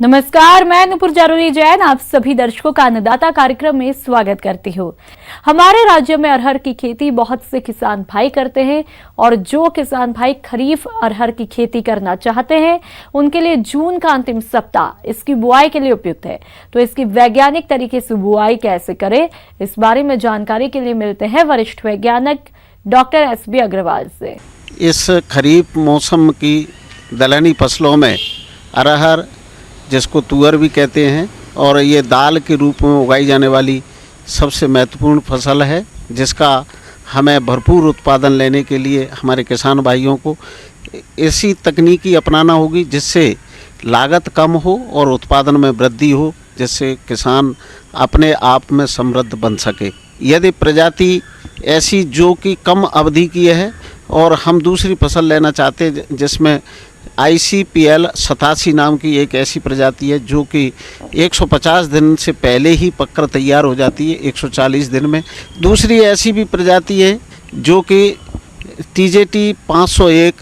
नमस्कार, मैं नुपुर जारोली जैन आप सभी दर्शकों का अन्नदाता कार्यक्रम में स्वागत करती हूँ। हमारे राज्य में अरहर की खेती बहुत से किसान भाई करते हैं और जो किसान भाई खरीफ अरहर की खेती करना चाहते हैं उनके लिए जून का अंतिम सप्ताह इसकी बुआई के लिए उपयुक्त है। तो इसकी वैज्ञानिक तरीके से बुआई कैसे करें, इस बारे में जानकारी के लिए मिलते हैं वरिष्ठ वैज्ञानिक डॉक्टर SB अग्रवाल से। इस खरीफ मौसम की दलहनी फसलों में अरहर, जिसको तुअर भी कहते हैं, और ये दाल के रूप में उगाई जाने वाली सबसे महत्वपूर्ण फसल है, जिसका हमें भरपूर उत्पादन लेने के लिए हमारे किसान भाइयों को ऐसी तकनीकी अपनाना होगी जिससे लागत कम हो और उत्पादन में वृद्धि हो, जिससे किसान अपने आप में समृद्ध बन सके। यदि प्रजाति ऐसी जो कि कम अवधि की है और हम दूसरी फसल लेना चाहते हैं जिसमें ICPL 87 नाम की एक ऐसी प्रजाति है जो कि 150 दिन से पहले ही पककर तैयार हो जाती है, 140 दिन में। दूसरी ऐसी भी प्रजाति है जो कि TJT 501,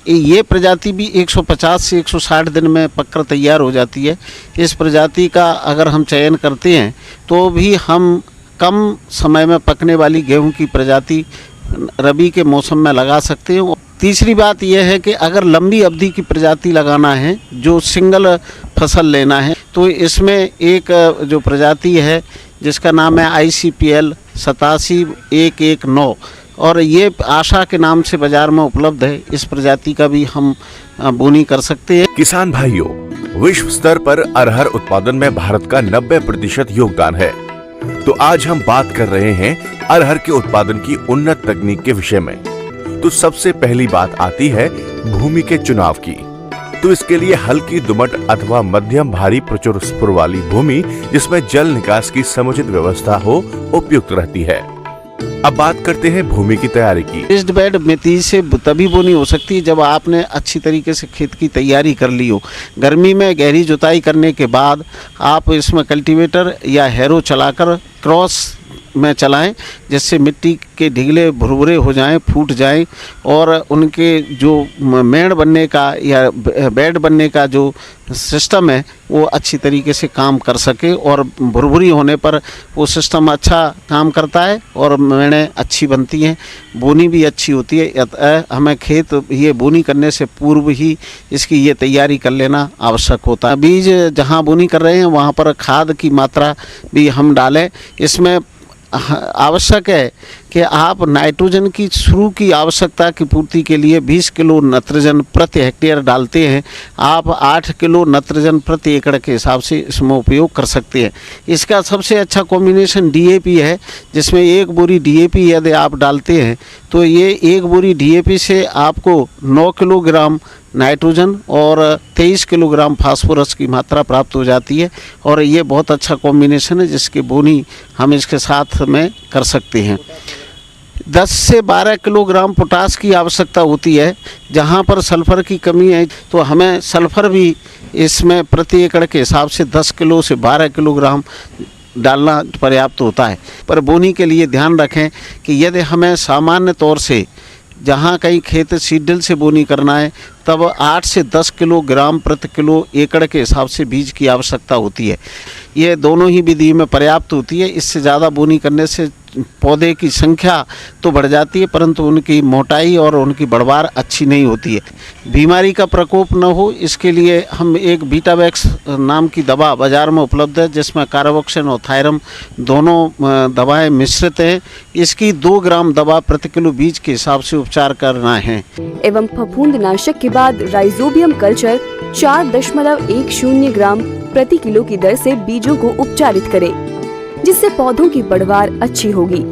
ये प्रजाति भी 150 से 160 दिन में पककर तैयार हो जाती है। इस प्रजाति का अगर हम चयन करते हैं तो भी हम कम समय में पकने वाली गेहूं की प्रजाति रबी के मौसम में लगा सकते हैं। तीसरी बात यह है कि अगर लंबी अवधि की प्रजाति लगाना है, जो सिंगल फसल लेना है, तो इसमें एक जो प्रजाति है जिसका नाम है ICPL 87-119 और ये आशा के नाम से बाजार में उपलब्ध है। इस प्रजाति का भी हम बोनी कर सकते हैं। किसान भाइयों, विश्व स्तर पर अरहर उत्पादन में भारत का 90% योगदान है। तो आज हम बात कर रहे हैं अरहर के उत्पादन की उन्नत तकनीक के विषय में। तो सबसे पहली बात आती है भूमि के चुनाव की। तो इसके लिए हल्की दोमट अथवा मध्यम भारी प्रचुर स्फुर वाली भूमि जिसमें जल निकास की समुचित व्यवस्था हो उपयुक्त रहती है। अब बात करते हैं भूमि की तैयारी की। रेस्ड बेड मिट्टी से तभी बोनी हो सकती है जब आपने अच्छी तरीके से खेत की तैयारी कर ली हो। गर्मी में गहरी जुताई करने के बाद आप इसमें कल्टीवेटर या हैरो चलाकर क्रॉस में चलाएं, जिससे मिट्टी के ढिगले भुरभुरे हो जाएं, फूट जाएं और उनके जो मेड़ बनने का या बेड बनने का जो सिस्टम है वो अच्छी तरीके से काम कर सके और भुरभुरी होने पर वो सिस्टम अच्छा काम करता है और मेड़ें अच्छी बनती हैं, बोनी भी अच्छी होती है। हमें खेत ये बोनी करने से पूर्व ही इसकी ये तैयारी कर लेना आवश्यक होता है। बीज जहाँ बोनी कर रहे हैं वहाँ पर खाद की मात्रा भी हम डालें। इसमें आवश्यक है कि आप नाइट्रोजन की शुरू की आवश्यकता की पूर्ति के लिए 20 किलो नाइट्रोजन प्रति हेक्टेयर डालते हैं। आप 8 किलो नाइट्रोजन प्रति एकड़ के हिसाब से इसमें उपयोग कर सकते हैं। इसका सबसे अच्छा कॉम्बिनेशन DAP है, जिसमें 1 बोरी DAP यदि आप डालते हैं तो ये 1 बोरी DAP से आपको 9 किलोग्राम नाइट्रोजन और 23 किलोग्राम फास्फोरस की मात्रा प्राप्त हो जाती है और ये बहुत अच्छा कॉम्बिनेशन है जिसकी बोनी हम इसके साथ में कर सकते हैं। 10 से 12 किलोग्राम पोटास की आवश्यकता होती है। जहाँ पर सल्फ़र की कमी है तो हमें सल्फ़र भी इसमें प्रति एकड़ के हिसाब से 10 किलो से 12 किलोग्राम डालना पर्याप्त होता है। पर बोनी के लिए ध्यान रखें कि यदि हमें सामान्य तौर से जहाँ कहीं खेत सीडल से बोनी करना है तब 8 से 10 किलोग्राम प्रति किलो एकड़ के हिसाब से बीज की आवश्यकता होती है। ये दोनों ही विधि में पर्याप्त होती है। इससे ज़्यादा बोनी करने से पौधे की संख्या तो बढ़ जाती है परंतु उनकी मोटाई और उनकी बढ़वार अच्छी नहीं होती है। बीमारी का प्रकोप न हो इसके लिए हम एक बीटावैक्स नाम की दवा बाज़ार में उपलब्ध है, जिसमें कार्बोक्सिन और थायरम दोनों दवाएं मिश्रित हैं। इसकी 2 ग्राम दवा प्रति किलो बीज के हिसाब से उपचार करना है। एवं फफूंदनाशक के बाद राइजोबियम कल्चर 4.10 ग्राम प्रति किलो की दर से बीजों को उपचारित करें, जिससे पौधों की बढ़वार अच्छी होगी।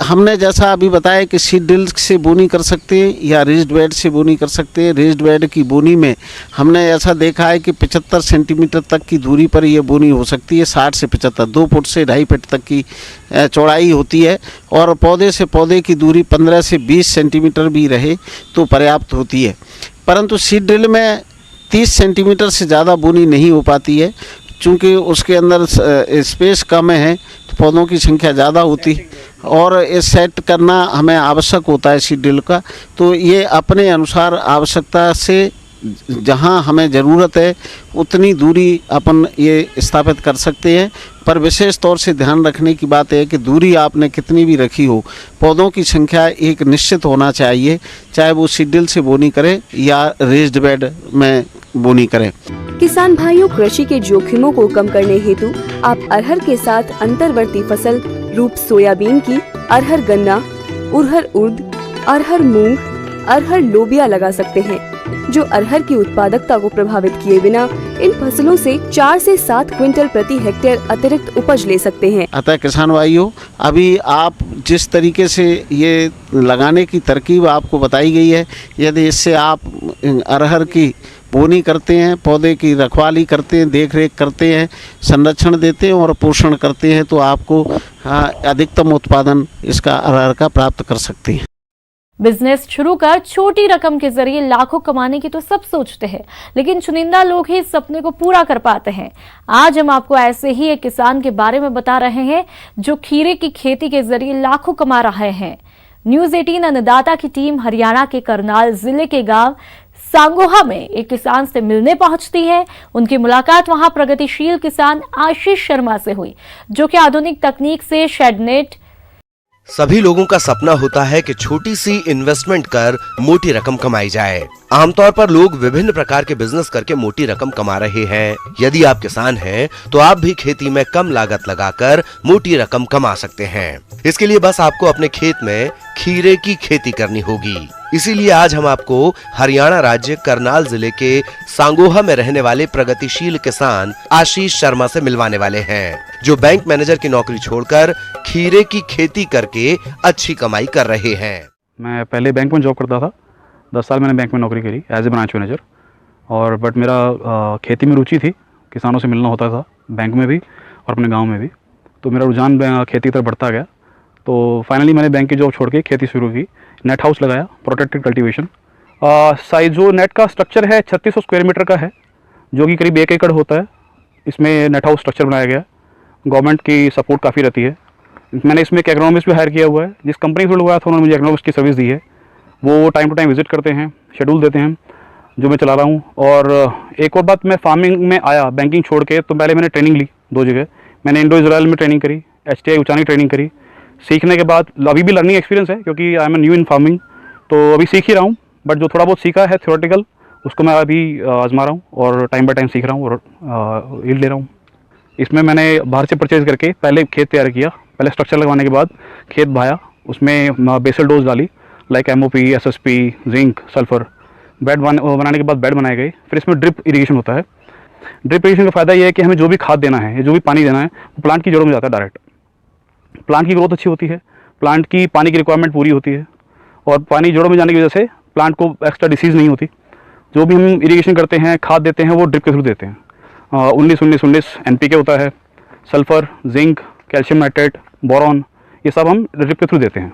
हमने जैसा अभी बताया कि सीड ड्रिल से बोनी कर सकते हैं या रेज्ड बेड से बोनी कर सकते हैं। रेज्ड बेड की बोनी में हमने ऐसा देखा है कि 75 सेंटीमीटर तक की दूरी पर ये बोनी हो सकती है। 60 से 75, 2 फुट से 2.5 फुट तक की चौड़ाई होती है और पौधे से पौधे की दूरी 15 से 20 सेंटीमीटर भी रहे तो पर्याप्त होती है। परंतु सीड ड्रिल में 30 सेंटीमीटर से ज़्यादा बोनी नहीं हो पाती है, चूँकि उसके अंदर स्पेस कम है तो पौधों की संख्या ज़्यादा होती और ये सेट करना हमें आवश्यक होता है सीड ड्रिल का। तो ये अपने अनुसार आवश्यकता से जहां हमें ज़रूरत है उतनी दूरी अपन ये स्थापित कर सकते हैं। पर विशेष तौर से ध्यान रखने की बात है कि दूरी आपने कितनी भी रखी हो, पौधों की संख्या एक निश्चित होना चाहिए, चाहे वो सीडल से बोनी करें या रेज्ड बेड में बोनी करें। किसान भाइयों, कृषि के जोखिमों को कम करने हेतु आप अरहर के साथ अंतर्वर्ती फसल रूप सोयाबीन की, अरहर गन्ना, उरहर उर्द, अरहर मूंग, अरहर लोबिया लगा सकते हैं, जो अरहर की उत्पादकता को प्रभावित किए बिना इन फसलों से 4 से 7 क्विंटल प्रति हेक्टेयर अतिरिक्त उपज ले सकते हैं। अतः किसान भाइयों, अभी आप जिस तरीके से ये लगाने की तरकीब आपको बताई गई है, यदि इससे आप अरहर की बोनी करते हैं, पौधे की रखवाली करते हैं, देख रेख करते हैं, संरक्षण देते हैं और पोषण करते हैं, तो आपको अधिकतम उत्पादन इसका अरहर का प्राप्त कर सकते हैं। बिजनेस शुरू कर छोटी रकम के जरिए लाखों कमाने की तो सब सोचते हैं, लेकिन चुनिंदा लोग ही इस सपने को पूरा कर पाते हैं। आज हम आपको ऐसे ही एक किसान के बारे में बता रहे हैं जो खीरे की खेती के जरिए लाखों कमा रहे हैं। न्यूज़ 18 अन्नदाता की टीम हरियाणा के करनाल जिले के गांव सांगोहा में एक किसान से मिलने पहुंचती है। उनकी मुलाकात वहां प्रगतिशील किसान आशीष शर्मा से हुई, जो कि आधुनिक तकनीक से शेडनेट। सभी लोगों का सपना होता है कि छोटी सी इन्वेस्टमेंट कर मोटी रकम कमाई जाए। आमतौर पर लोग विभिन्न प्रकार के बिजनेस करके मोटी रकम कमा रहे हैं। यदि आप किसान हैं, तो आप भी खेती में कम लागत लगाकर मोटी रकम कमा सकते हैं। इसके लिए बस आपको अपने खेत में खीरे की खेती करनी होगी। इसीलिए आज हम आपको हरियाणा राज्य करनाल जिले के सांगोहा में रहने वाले प्रगतिशील किसान आशीष शर्मा से मिलवाने वाले हैं, जो बैंक मैनेजर की नौकरी छोड़कर खीरे की खेती करके अच्छी कमाई कर रहे हैं। मैं पहले बैंक में जॉब करता था, 10 साल मैंने बैंक में नौकरी करी एज ए ब्रांच मैनेजर। और बट मेरा खेती में रुचि थी, किसानों से मिलना होता था बैंक में भी और अपने गांव में भी, तो मेरा रुझान खेती की तरफ बढ़ता गया। तो फाइनली मैंने बैंक की जॉब छोड़ के खेती शुरू की, नेट हाउस लगाया, प्रोटेक्टेड कल्टीवेशन। साइज जो नेट का स्ट्रक्चर है 3600 स्क्वायर मीटर का है, जो कि करीब 1 एकड़ होता है। इसमें नेट हाउस स्ट्रक्चर बनाया गया, गवर्नमेंट की सपोर्ट काफ़ी रहती है। मैंने इसमें एक एग्रोनॉमिस्ट भी हायर किया हुआ है, जिस कंपनी से लगाया था उन्होंने मुझे एग्रोनॉमिस्ट की सर्विस दी है। वो टाइम टू टाइम विजिट करते हैं, शेड्यूल देते हैं, जो मैं चला रहा हूँ। और एक और बात, मैं फार्मिंग में आया बैंकिंग छोड़ के, तो पहले मैंने ट्रेनिंग ली 2 जगह। मैंने इंडो इजराइल में ट्रेनिंग करी, HTI उचानी ट्रेनिंग करी। सीखने के बाद अभी भी लर्निंग एक्सपीरियंस है, क्योंकि I am new in farming, तो अभी सीख ही रहा हूँ। बट जो थोड़ा बहुत सीखा है थ्योरेटिकल, उसको मैं अभी आजमा रहा हूँ और टाइम बाय टाइम सीख रहा हूँ और यील्ड ले रहा हूँ। इसमें मैंने बाहर से परचेज करके पहले खेत तैयार किया, पहले स्ट्रक्चर लगवाने के बाद खेत भाया, उसमें बेसल डोज डाली like MOP, SSP, zinc, sulphur. Bed बनाने के बाद बेड बनाए गए। फिर इसमें ड्रिप इरीगेशन होता है। ड्रिप इरीगेशन का फ़ायदा ये है कि हमें जो भी खाद देना है, जो भी पानी देना है, वो प्लांट की जड़ों में जाता है डायरेक्ट। प्लांट की ग्रोथ अच्छी होती है, प्लांट की पानी की रिक्वायरमेंट पूरी होती है, और पानी जड़ों में जाने की वजह से प्लांट को एक्स्ट्रा डिसीज़ नहीं होती। जो भी हम इरीगेशन करते हैं, खाद देते हैं, वो ड्रिप के थ्रू देते हैं। 19-19-19 NPK होता है, sulphur, zinc, calcium nitrate, boron, ये सब हम ड्रिप के थ्रू देते हैं,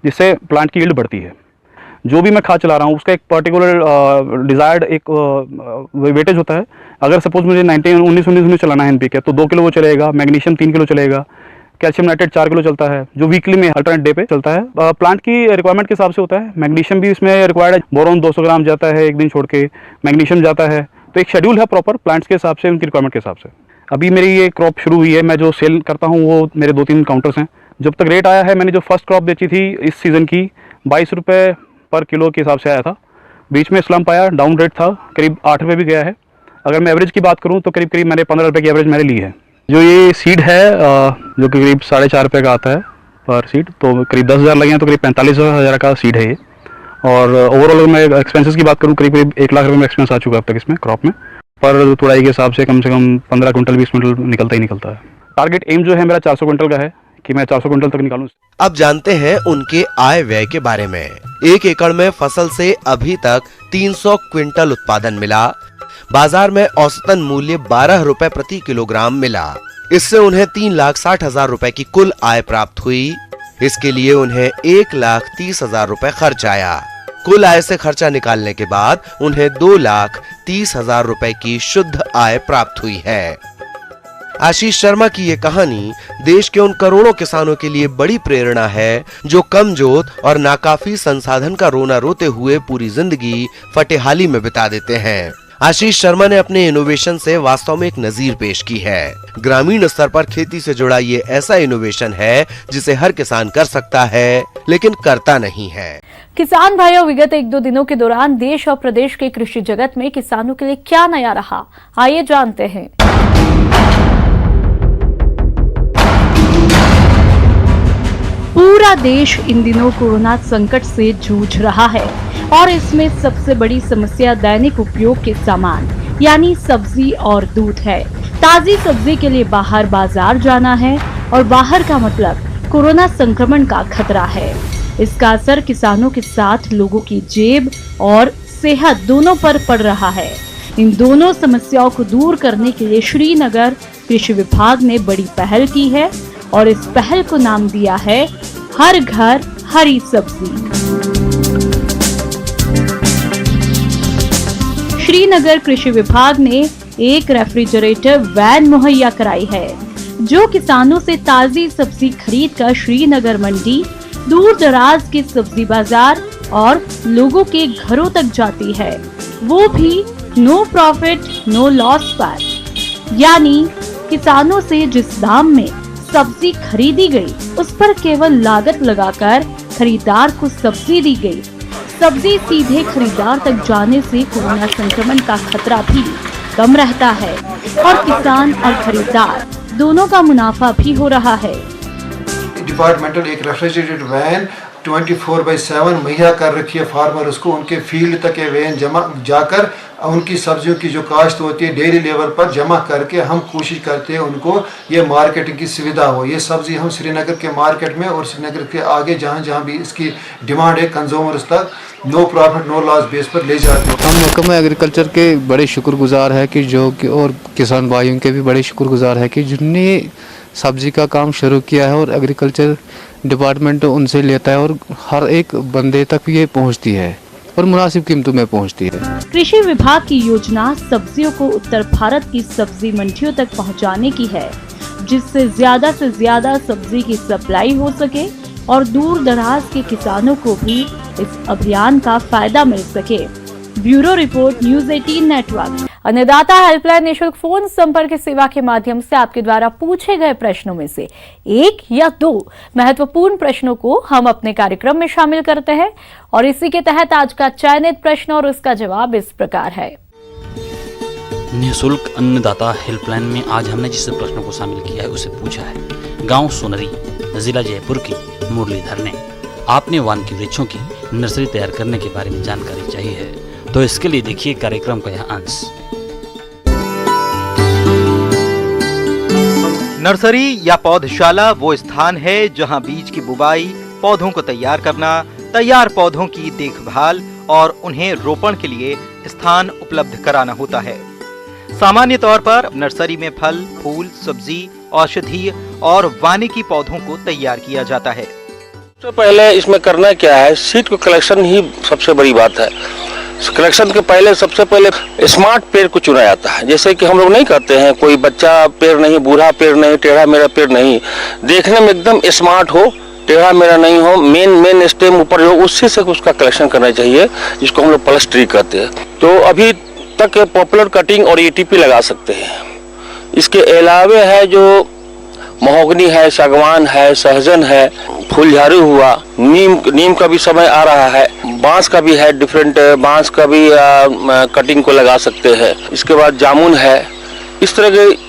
जिससे प्लांट की यील्ड बढ़ती है। जो भी मैं खाद चला रहा हूँ उसका एक पर्टिकुलर डिज़ायर्ड एक वेटेज होता है। अगर सपोज मुझे 19-19 चलाना है NPK, तो 2 किलो वो चलेगा, मैग्नीशियम 3 किलो चलेगा, कैल्शियम नाइट्रेट 4 किलो चलता है, जो वीकली में अल्टरनेट डे पे चलता है। प्लांट की रिक्वायरमेंट के हिसाब से होता है। मैग्नीशियम भी इसमें रिक्वायर्ड है, बोरॉन 200 ग्राम जाता है एक दिन छोड़ के, मैग्नीशियम जाता है। तो एक शेड्यूल है प्रॉपर प्लांट्स के हिसाब से, उनकी रिक्वायरमेंट के हिसाब से। अभी मेरी ये क्रॉप शुरू हुई है, मैं जो सेल करता हूँ वो मेरे 2-3 काउंटर्स हैं। जब तक रेट आया है, मैंने जो फर्स्ट क्रॉप बेची थी इस सीज़न की 22 रुपये पर किलो के हिसाब से आया था। बीच में स्लम्प आया, डाउन रेट था, करीब 8 रुपये भी गया है। अगर मैं एवरेज की बात करूँ तो करीब मैंने 15 रुपये की एवरेज मैंने ली है। जो ये सीड है जो कि करीब 4.5 रुपये का आता है पर सीड, तो करीब 10,000 लगे हैं, तो करीब 45,000 का सीड है ये। और ओवरऑल अगर मैं एक्सपेंसेस की बात करूँ, करीब 1 लाख रुपये में एक्सपेंस आ चुका है अब तक इसमें क्रॉप में। पर तुड़ाई के हिसाब से कम 15 क्विंटल 20 क्विंटल निकलता ही निकलता है। टारगेट एम जो है मेरा 400 क्विंटल का है, कि मैं 400 क्विंटल तक निकालूं। अब जानते हैं उनके आय व्यय के बारे में। 1 एकड़ में फसल से अभी तक 300 क्विंटल उत्पादन मिला। बाजार में औसतन मूल्य 12 रुपए प्रति किलोग्राम मिला। इससे उन्हें 3,60,000 रुपए की कुल आय प्राप्त हुई। इसके लिए उन्हें 1,30,000 रुपए खर्च आया। कुल आय से खर्चा निकालने के बाद उन्हें 2,30,000 रुपए की शुद्ध आय प्राप्त हुई है। आशीष शर्मा की ये कहानी देश के उन करोड़ों किसानों के लिए बड़ी प्रेरणा है जो कम जोत और नाकाफी संसाधन का रोना रोते हुए पूरी जिंदगी फटेहाली में बिता देते हैं। आशीष शर्मा ने अपने इनोवेशन से वास्तव में एक नजीर पेश की है। ग्रामीण स्तर पर खेती से जुड़ा ये ऐसा इनोवेशन है जिसे हर किसान कर सकता है, लेकिन करता नहीं है। किसान भाइयों, विगत 1-2 दिनों के दौरान देश और प्रदेश के कृषि जगत में किसानों के लिए क्या नया रहा, आइए जानते हैं। पूरा देश इन दिनों कोरोना संकट से जूझ रहा है और इसमें सबसे बड़ी समस्या दैनिक उपयोग के सामान यानी सब्जी और दूध है। ताजी सब्जी के लिए बाहर बाजार जाना है और बाहर का मतलब कोरोना संक्रमण का खतरा है। इसका असर किसानों के साथ लोगों की जेब और सेहत दोनों पर पड़ रहा है। इन दोनों समस्याओं को दूर करने के लिए श्रीनगर कृषि विभाग ने बड़ी पहल की है और इस पहल को नाम दिया है हर घर हरी सब्जी। श्रीनगर कृषि विभाग ने एक रेफ्रिजरेटर वैन मुहैया कराई है जो किसानों से ताजी सब्जी खरीदकर श्रीनगर मंडी, दूर दराज के सब्जी बाजार और लोगों के घरों तक जाती है, वो भी नो प्रॉफिट नो लॉस पर। यानी किसानों से जिस दाम में सब्जी खरीदी गई उस पर केवल लागत लगाकर खरीदार को सब्जी दी गई। सब्जी सीधे खरीदार तक जाने से कोरोना संक्रमण का खतरा भी कम रहता है और किसान और खरीदार दोनों का मुनाफा भी हो रहा है। डिपार्टमेंटल एक रेफ्रिजरेटेड वैन 24/7 मुहैया कर रखी है फार्मर उसको, उनके फील्ड तक ये वैन जमा जाकर उनकी सब्जियों की जो काश्त होती है डेली लेवल पर जमा करके हम कोशिश करते हैं उनको ये मार्केटिंग की सुविधा हो। ये सब्जी हम श्रीनगर के मार्केट में और श्रीनगर के आगे जहाँ जहाँ भी इसकी डिमांड है कंज्यूमर्स तक no profit no loss base पर ले जाते हैं। हम महकमा एग्रीकल्चर के बड़े शुक्रगुजार है कि और किसान भाइयों के भी बड़े शुक्रगुजार है कि जिनने सब्जी का काम शुरू किया है और एग्रीकल्चर डिपार्टमेंट उनसे लेता है और हर एक बंदे तक ये पहुंचती है और मुनासिब कीमतों में पहुंचती है। कृषि विभाग की योजना सब्जियों को उत्तर भारत की सब्जी मंडियों तक पहुंचाने की है, जिससे ज्यादा से ज्यादा सब्जी की सप्लाई हो सके और दूर दराज के किसानों को भी इस अभियान का फायदा मिल सके। Bureau report, news 18 network. अन्नदाता हेल्पलाइन निःशुल्क फोन संपर्क सेवा के माध्यम से आपके द्वारा पूछे गए प्रश्नों में से 1 या 2 महत्वपूर्ण प्रश्नों को हम अपने कार्यक्रम में शामिल करते हैं और इसी के तहत आज का चयनित प्रश्न और उसका जवाब इस प्रकार है। निःशुल्क अन्नदाता हेल्पलाइन में आज हमने जिस प्रश्न को शामिल किया है उसे पूछा है गांव सोनरी, जिला जयपुर की मुरलीधर ने। आपने वान की वृक्षों की नर्सरी तैयार करने के बारे में जानकारी चाहिए है, तो इसके लिए देखिए कार्यक्रम का यह अंश। नर्सरी या पौधशाला वो स्थान है जहां बीज की बुवाई, पौधों को तैयार करना, तैयार पौधों की देखभाल और उन्हें रोपण के लिए स्थान उपलब्ध कराना होता है। सामान्य तौर पर नर्सरी में फल, फूल, सब्जी, औषधीय और वानिकी पौधों को तैयार किया जाता है। सबसे पहले इसमें करना क्या है, सीड को कलेक्शन ही सबसे बड़ी बात है। कलेक्शन के पहले सबसे पहले स्मार्ट पेड़ को चुना जाता है। जैसे कि हम लोग नहीं करते हैं, कोई बच्चा पेड़ नहीं, बूढ़ा पेड़ नहीं, टेढ़ा मेरा पेड़ नहीं, देखने में एकदम स्मार्ट हो, टेढ़ा मेरा नहीं हो, मेन स्टेम ऊपर हो, उससे से उसका कलेक्शन करना चाहिए, जिसको हम लोग प्लस ट्री कहते हैं। तो अभी तक पॉपुलर कटिंग और ETP लगा सकते हैं। इसके अलावे है जो महोगनी है, सागवान है, सहजन है, फूलझारू हुआ, नीम का भी समय आ रहा है, बांस का भी है, डिफरेंट बांस का भी कटिंग को लगा सकते हैं। इसके बाद जामुन है। इस तरह के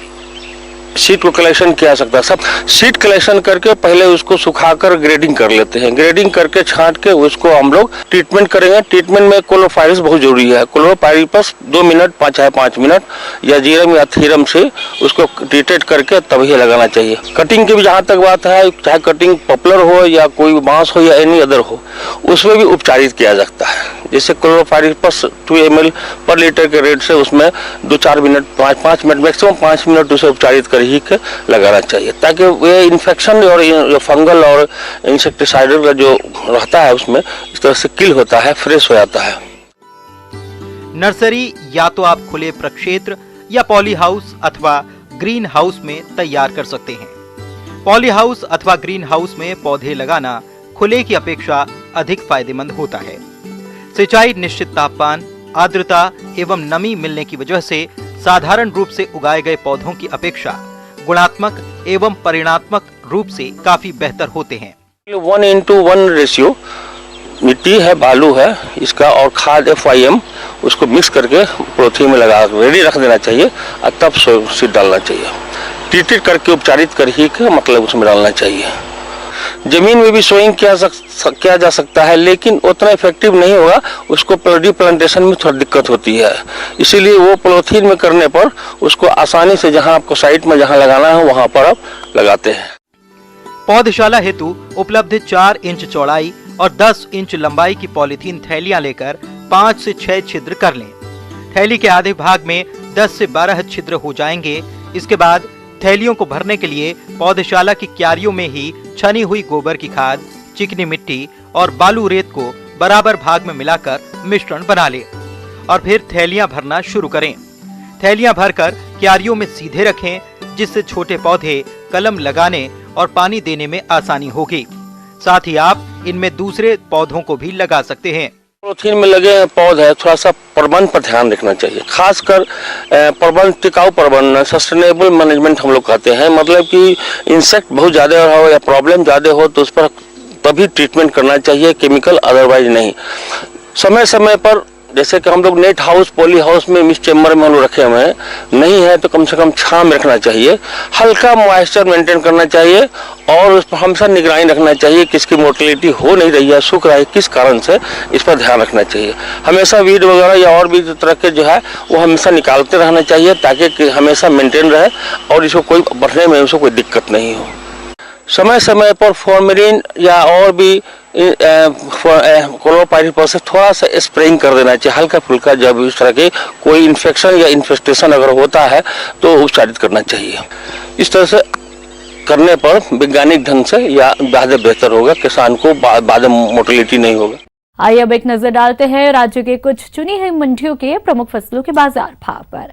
सीड को कलेक्शन किया सकता है। सब सीड कलेक्शन करके पहले उसको सुखाकर ग्रेडिंग कर लेते हैं। ग्रेडिंग करके छांट के उसको हम लोग ट्रीटमेंट करेंगे। ट्रीटमेंट में क्लोरोपाइरिस बहुत जरूरी है। क्लोरोपाइरिस 2 मिनट, चाहे 5 मिनट या जीरम या थीरम से उसको ट्रीटेड करके तभी लगाना चाहिए। कटिंग की भी जहाँ तक बात है, चाहे कटिंग पॉपुलर हो या कोई बांस हो या एनी अदर हो, उसमें भी उपचारित किया जाता है। जैसे क्लोरोपाइरिस 2 ml पर लीटर के रेट से उसमें 2-4 मिनट, 5 मिनट, मैक्सिमम 5 मिनट उसे उपचारित कर ही के लगाना चाहिए, ताकि ये इन्फेक्शन और फंगल और इंसेक्टिसाइडल का जो रहता है उसमें इस तरह से किल होता है, फ्रेश हो जाता है। नर्सरी या तो आप खुले प्रक्षेत्र या पॉली हाउस अथवा ग्रीन हाउस में तैयार कर सकते हैं। पॉली हाउस अथवा ग्रीन हाउस में पौधे लगाना खुले की अपेक्षा अधिक फायदेमंद होता है। सिंचाई निश्चित तापमान, आर्द्रता एवं नमी मिलने की वजह से साधारण रूप से उगाए गए पौधों की अपेक्षा गुणात्मक एवं परिणात्मक रूप से काफी बेहतर होते हैं। 1:1 रेशियो मिट्टी है, बालू है इसका और खाद FIM उसको मिक्स करके पॉलीथीन में लगा रेडी रख देना चाहिए और तब सीड डालना चाहिए। ट्रीटेड करके उपचारित कर ही मतलब उसमें डालना चाहिए। जमीन में भी सोइंग किया जा सकता है, लेकिन उतना इफेक्टिव नहीं होगा, उसको प्लांटेशन में थोड़ी दिक्कत होती है। इसीलिए वो पॉलीथीन में करने पर उसको आसानी से जहां आपको साइट में जहां लगाना है वहां पर आप लगाते हैं। पौधशाला हेतु उपलब्ध 4 इंच चौड़ाई और 10 इंच लंबाई की पॉलीथीन थैलियां लेकर 5 से 6 छिद्र कर लें। थैली के आधे भाग में 10 से 12 छिद्र हो जाएंगे। इसके बाद थैलियों को भरने के लिए पौधशाला की क्यारियों में ही छनी हुई गोबर की खाद, चिकनी मिट्टी और बालू रेत को बराबर भाग में मिलाकर मिश्रण बना लें और फिर थैलियां भरना शुरू करें। थैलियां भरकर क्यारियों में सीधे रखें, जिससे छोटे पौधे कलम लगाने और पानी देने में आसानी होगी। साथ ही आप इनमें दूसरे पौधों को भी लगा सकते हैं। पॉलीथीन में लगे पौधे थोड़ा सा प्रबंध पर ध्यान रखना चाहिए, खासकर प्रबंध, टिकाऊ प्रबंधन, सस्टेनेबल मैनेजमेंट हम लोग कहते हैं। मतलब कि इंसेक्ट बहुत ज्यादा हो या प्रॉब्लम ज्यादा हो तो उस पर तभी ट्रीटमेंट करना चाहिए, केमिकल अदरवाइज नहीं। समय समय पर जैसे कि हम लोग नेट हाउस, पॉली हाउस में, मिस चेम्बर में हम लोग रखे हुए हैं, नहीं है तो कम से कम छांव में रखना चाहिए। हल्का मॉइस्चर मेंटेन करना चाहिए और उस पर हमेशा निगरानी रखना चाहिए किसकी मोर्टेलिटी हो नहीं रही है, सूख रहा है, किस कारण से, इस पर ध्यान रखना चाहिए। हमेशा वीड वगैरह या और भी तरह के जो है वो हमेशा निकालते रहना चाहिए ताकि हमेशा मेंटेन रहे और इसको कोई बढ़ने में उसको कोई दिक्कत नहीं हो। समय समय पर फॉर्मेलिन या और भी क्लोरोपाइरिफॉस से थोड़ा सा स्प्रेइंग कर देना चाहिए, हल्का फुल्का। जब इस तरह के कोई इन्फेक्शन या इन्फेस्टेशन अगर होता है तो उपचारित करना चाहिए। इस तरह से करने पर वैज्ञानिक ढंग से या ज्यादा बेहतर होगा, किसान को बाद में मोर्टेलिटी नहीं होगा। आइए अब एक नजर डालते हैं राज्य के कुछ चुनी हुई मंडियों के प्रमुख फसलों के बाजार भाव पर।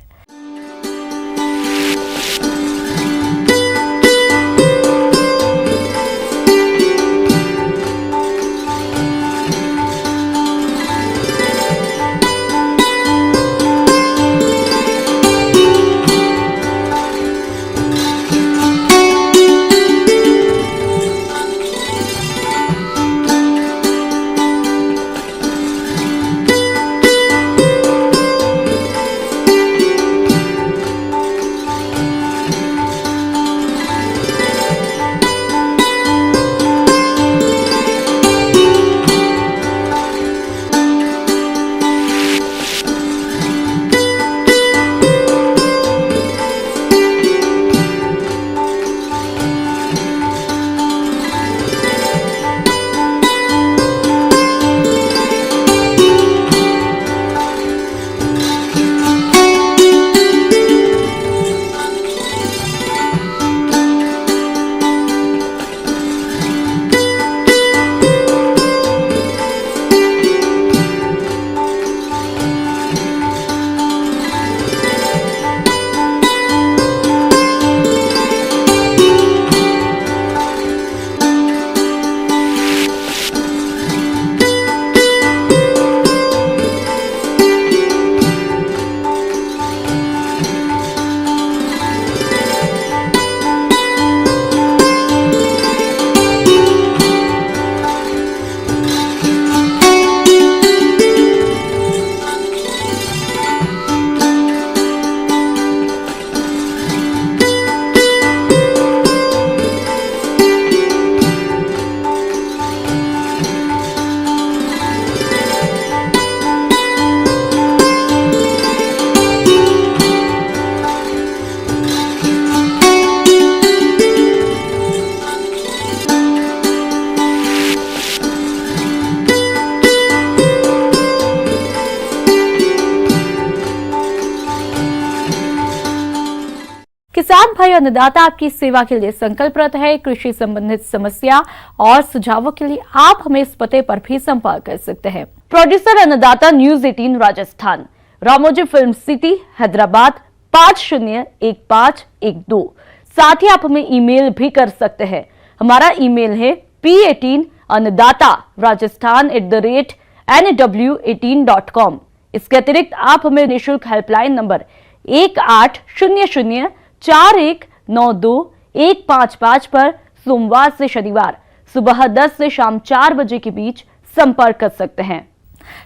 किसान भाई अन्नदाता आपकी सेवा के लिए संकल्परत है। कृषि संबंधित समस्या और सुझावों के लिए आप हमें इस पते पर भी संपर्क कर सकते हैं। प्रोड्यूसर अन्नदाता news 18 Rajasthan, Ramoji film city, Hyderabad 501512। साथ ही आप हमें ईमेल भी कर सकते हैं। हमारा ईमेल है p18annadaata@nw18.com। इसके अतिरिक्त आप हमें निःशुल्क हेल्पलाइन नंबर 18004192 पर सोमवार से शनिवार सुबह 10 से शाम 4 बजे के बीच संपर्क कर सकते हैं।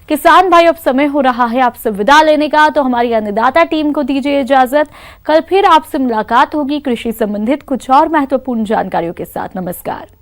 किसान भाई, अब समय हो रहा है आपसे विदा लेने का, तो हमारी अन्नदाता टीम को दीजिए इजाजत। कल फिर आपसे मुलाकात होगी कृषि संबंधित कुछ और महत्वपूर्ण जानकारियों के साथ। नमस्कार।